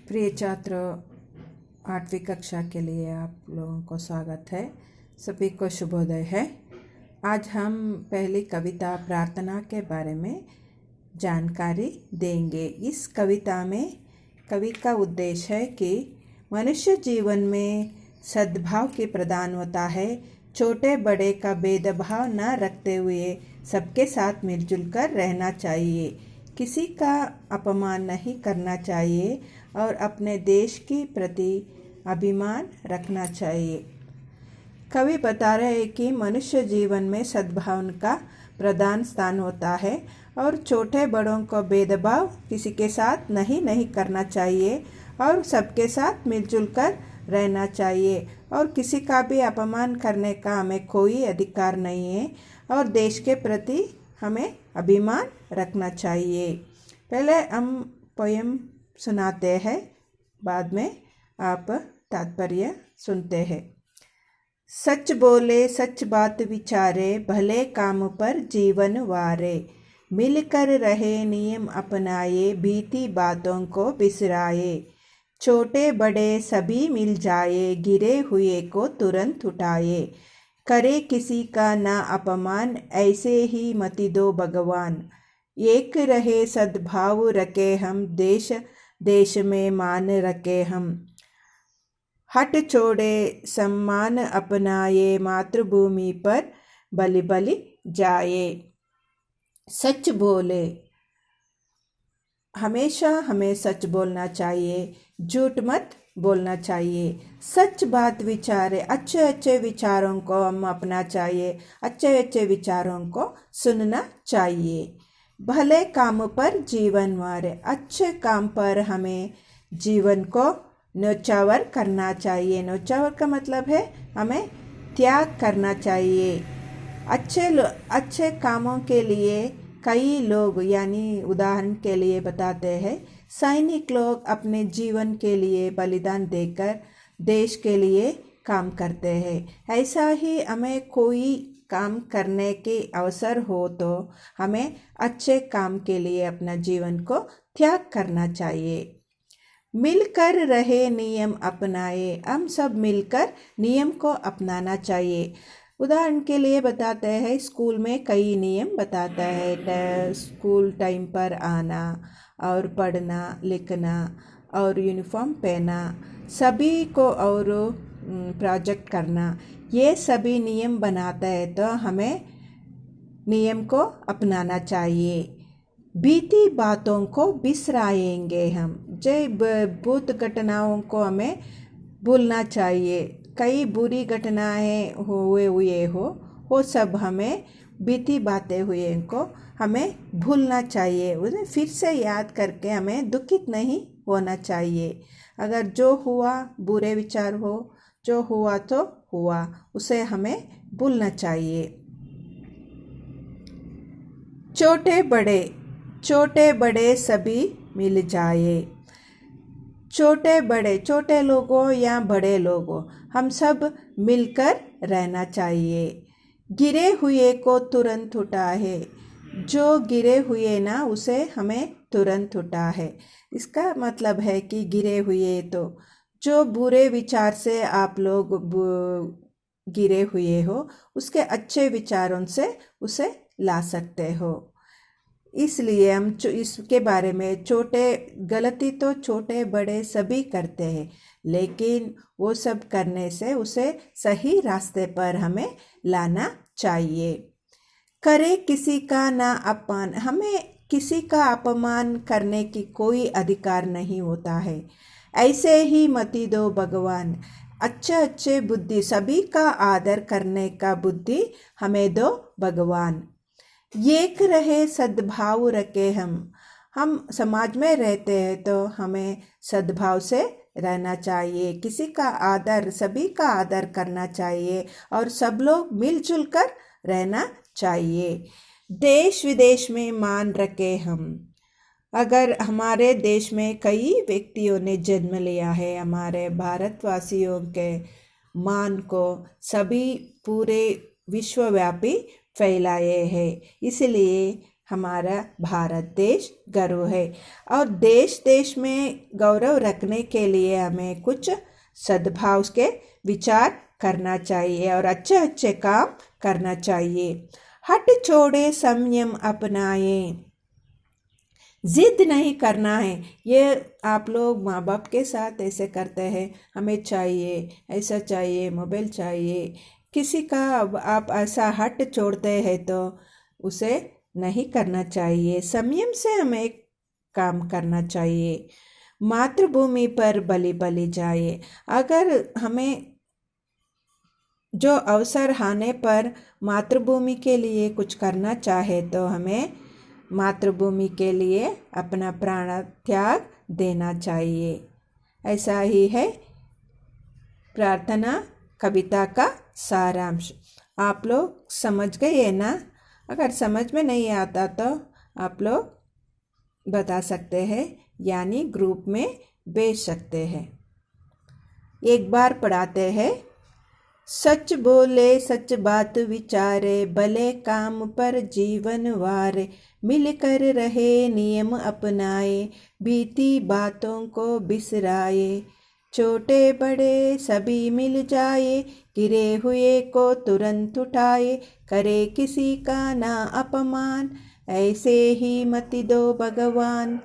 प्रिय छात्रों, 8वीं कक्षा के लिए आप लोगों को स्वागत है। सभी को शुभोदय है। आज हम पहली कविता प्रार्थना के बारे में जानकारी देंगे। इस कविता में कवि का उद्देश्य है कि मनुष्य जीवन में सद्भाव की प्रदान होता है। छोटे बड़े का भेदभाव न रखते हुए सबके साथ मिलजुल कर रहना चाहिए। किसी का अपमान नहीं करना चाहिए और अपने देश की प्रति अभिमान रखना चाहिए। कवि बता रहे हैं कि मनुष्य जीवन में सद्भाव का प्रधान स्थान होता है और छोटे बड़ों को भेदभाव किसी के साथ नहीं करना चाहिए और सबके साथ मिलजुल कर रहना चाहिए और किसी का भी अपमान करने का हमें कोई अधिकार नहीं है और देश के प्रति हमें अभिमान रखना चाहिए। पहले हम पोयम सुनाते हैं, बाद में आप तात्पर्य सुनते हैं। सच बोले सच बात विचारे, भले काम पर जीवन वारे। मिलकर रहे नियम अपनाए, बीती बातों को बिसराए। छोटे बड़े सभी मिल जाए, गिरे हुए को तुरंत उठाए। करे किसी का ना अपमान, ऐसे ही मति दो भगवान। एक रहे सद्भाव रखे हम, देश देश में मान रखे हम। हट छोड़े सम्मान अपनाए, मातृभूमि पर बलि बलि जाए। सच बोले, हमेशा हमें सच बोलना चाहिए, झूठ मत बोलना चाहिए। सच बात विचारे, अच्छे अच्छे विचारों को हम अपना चाहिए, अच्छे अच्छे विचारों को सुनना चाहिए। भले काम पर जीवन वारे, अच्छे काम पर हमें जीवन को न्योछावर करना चाहिए। न्योछावर का मतलब है हमें त्याग करना चाहिए। अच्छे कामों के लिए कई लोग, यानी उदाहरण के लिए बताते हैं, सैनिक लोग अपने जीवन के लिए बलिदान देकर देश के लिए काम करते हैं। ऐसा ही हमें कोई काम करने के अवसर हो तो हमें अच्छे काम के लिए अपना जीवन को त्याग करना चाहिए। मिलकर रहे नियम अपनाए, हम सब मिलकर नियम को अपनाना चाहिए। उदाहरण के लिए बताते हैं, स्कूल में कई नियम बताता है। स्कूल टाइम पर आना और पढ़ना लिखना और यूनिफॉर्म पहना, सभी को और प्रोजेक्ट करना, ये सभी नियम बनाता है तो हमें नियम को अपनाना चाहिए। बीती बातों को बिसराएंगे हम, भूत घटनाओं को हमें भूलना चाहिए। कई बुरी घटनाएं हुए हो, वो सब हमें बीती बातें हुए को हमें भूलना चाहिए। उन्हें फिर से याद करके हमें दुखित नहीं होना चाहिए। अगर जो हुआ बुरे विचार हो, जो हुआ तो हुआ, उसे हमें भूलना चाहिए। छोटे बड़े सभी मिल जाए। छोटे लोगों या बड़े लोगों, हम सब मिलकर रहना चाहिए। गिरे हुए को तुरंत उठाए, जो गिरे हुए ना उसे हमें तुरंत उठा है। इसका मतलब है कि गिरे हुए तो जो बुरे विचार से आप लोग गिरे हुए हो, उसके अच्छे विचारों से उसे ला सकते हो। इसलिए हम इसके बारे में गलती तो छोटे बड़े सभी करते हैं, लेकिन वो सब करने से उसे सही रास्ते पर हमें लाना चाहिए। करे किसी का ना अपमान, हमें किसी का अपमान करने की कोई अधिकार नहीं होता है। ऐसे ही मति दो भगवान, अच्छे बुद्धि, सभी का आदर करने का बुद्धि हमें दो भगवान। एक रहे सद्भाव रखे हम समाज में रहते हैं तो हमें सद्भाव से रहना चाहिए। किसी का आदर, सभी का आदर करना चाहिए और सब लोग मिलजुल कर रहना चाहिए। देश विदेश में मान रखे हम, अगर हमारे देश में कई व्यक्तियों ने जन्म लिया है, हमारे भारतवासियों के मान को सभी पूरे विश्वव्यापी फैलाए हैं। इसलिए हमारा भारत देश गर्व है। और देश देश में गौरव रखने के लिए हमें कुछ सद्भाव के विचार करना चाहिए और अच्छे अच्छे काम करना चाहिए। हट छोड़े संयम अपनाए, जिद नहीं करना है। ये आप लोग माँ बाप के साथ ऐसे करते हैं, हमें चाहिए, ऐसा चाहिए, मोबाइल चाहिए। किसी का आप ऐसा हट छोड़ते हैं तो उसे नहीं करना चाहिए। संयम से हमें काम करना चाहिए। मातृभूमि पर बलि बलि जाए। अगर हमें जो अवसर आने पर मातृभूमि के लिए कुछ करना चाहे तो हमें मातृभूमि के लिए अपना प्राण त्याग देना चाहिए। ऐसा ही है प्रार्थना कविता का सारांश। आप लोग समझ गए ना? अगर समझ में नहीं आता तो आप लोग बता सकते हैं, यानी ग्रुप में भेज सकते हैं। एक बार पढ़ाते हैं। सच बोले सच बात विचारे, भले काम पर जीवन वारे, मिलकर रहे नियम अपनाए, बीती बातों को बिसराए, छोटे बड़े सभी मिल जाए, गिरे हुए को तुरंत उठाए, करे किसी का ना अपमान, ऐसे ही मति दो भगवान।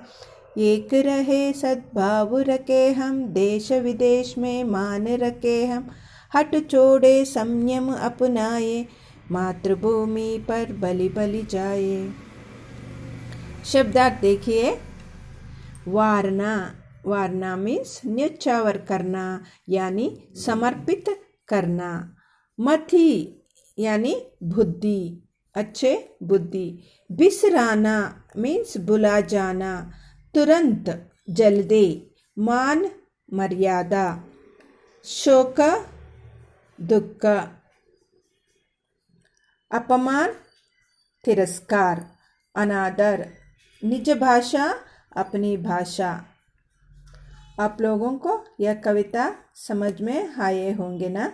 एक रहे सद्भाव रखे हम, देश विदेश में मान रखे हम, हट छोड़े संयम अपनाए, मातृभूमि पर बलि बलि जाए। शब्दार्थ देखिए। वारणा, वारणा मीन्स न्यौछावर करना यानी समर्पित करना। मति यानी बुद्धि, अच्छे बुद्धि। बिसराना मीन्स भुला जाना, तुरंत जल्दी। मान मर्यादा। शोक दुख। अपमान तिरस्कार। अनादर निज भाषा अपनी भाषा। आप लोगों को यह कविता समझ में आए होंगे ना?